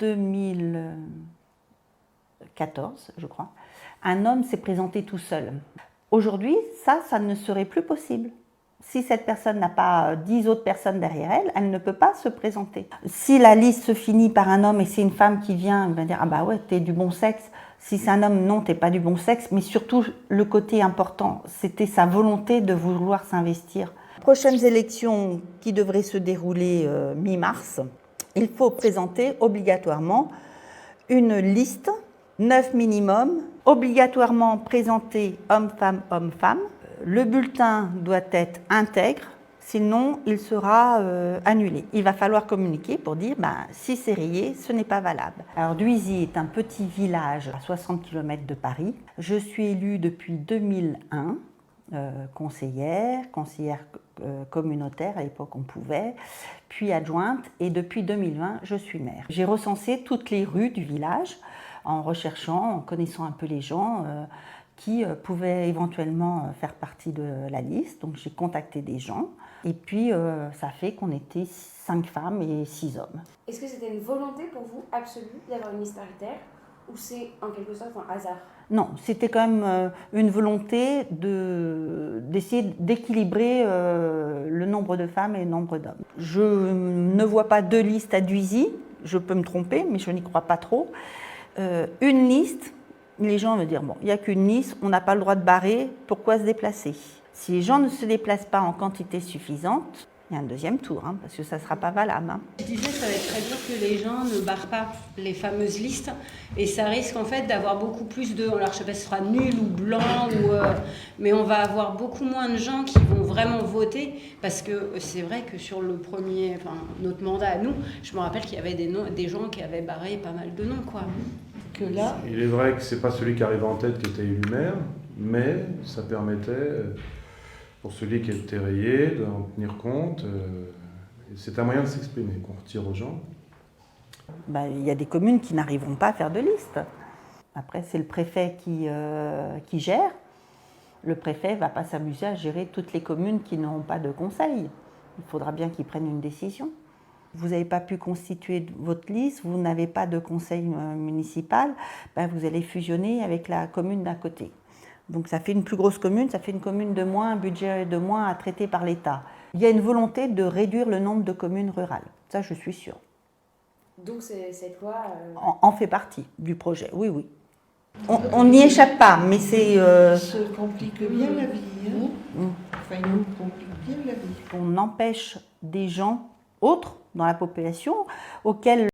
2014, je crois, un homme s'est présenté tout seul. Aujourd'hui, ça ne serait plus possible. Si cette personne n'a pas 10 autres personnes derrière elle, elle ne peut pas se présenter. Si la liste se finit par un homme et c'est une femme qui vient, elle va dire « Ah bah ouais, t'es du bon sexe ». Si c'est un homme, non, t'es pas du bon sexe. Mais surtout, le côté important, c'était sa volonté de vouloir s'investir. Prochaines élections qui devraient se dérouler mi-mars, il faut présenter obligatoirement une liste, 9 minimum, obligatoirement présenter homme-femme, homme-femme. Le bulletin doit être intègre, sinon il sera annulé. Il va falloir communiquer pour dire si c'est rayé, ce n'est pas valable. Alors Dhuisy est un petit village à 60 km de Paris. Je suis élue depuis 2001, conseillère communautaire, à l'époque on pouvait, puis adjointe, et depuis 2020 je suis maire. J'ai recensé toutes les rues du village en recherchant, en connaissant un peu les gens qui pouvaient éventuellement faire partie de la liste. Donc j'ai contacté des gens et puis ça fait qu'on était 5 femmes et 6 hommes. Est-ce que c'était une volonté pour vous absolue d'avoir une liste paritaire ou c'est en quelque sorte un hasard? Non, c'était quand même une volonté d'essayer d'équilibrer le nombre de femmes et le nombre d'hommes. Je ne vois pas 2 listes à Dhuisy, je peux me tromper, mais je n'y crois pas trop. Une liste, les gens vont dire, bon, il n'y a qu'une liste, on n'a pas le droit de barrer, pourquoi se déplacer? Si les gens ne se déplacent pas en quantité suffisante, il y a un deuxième tour, parce que ça ne sera pas valable. Je disais, ça va être très dur que les gens ne barrent pas les fameuses listes et ça risque en fait d'avoir beaucoup plus de, alors je ne sais pas si ce sera nul ou blanc, mais on va avoir beaucoup moins de gens qui vont vraiment voter parce que c'est vrai que sur le premier, notre mandat à nous, je me rappelle qu'il y avait des gens qui avaient barré pas mal de noms, quoi. Que là... Il est vrai que ce n'est pas celui qui arrive en tête qui était élu maire, mais ça permettait... pour celui qui était rayé, d'en tenir compte. C'est un moyen de s'exprimer qu'on retire aux gens. Il y a des communes qui n'arriveront pas à faire de liste. Après, c'est le préfet qui gère. Le préfet ne va pas s'amuser à gérer toutes les communes qui n'auront pas de conseil. Il faudra bien qu'il prenne une décision. Vous n'avez pas pu constituer votre liste, vous n'avez pas de conseil municipal, vous allez fusionner avec la commune d'à côté. Donc ça fait une plus grosse commune, ça fait une commune de moins, un budget de moins à traiter par l'État. Il y a une volonté de réduire le nombre de communes rurales, ça je suis sûre. Donc cette loi... En fait partie du projet, oui, oui. On n'y échappe pas, mais c'est... Ça complique bien la vie. Enfin, il nous complique bien la vie. On empêche des gens autres dans la population auxquels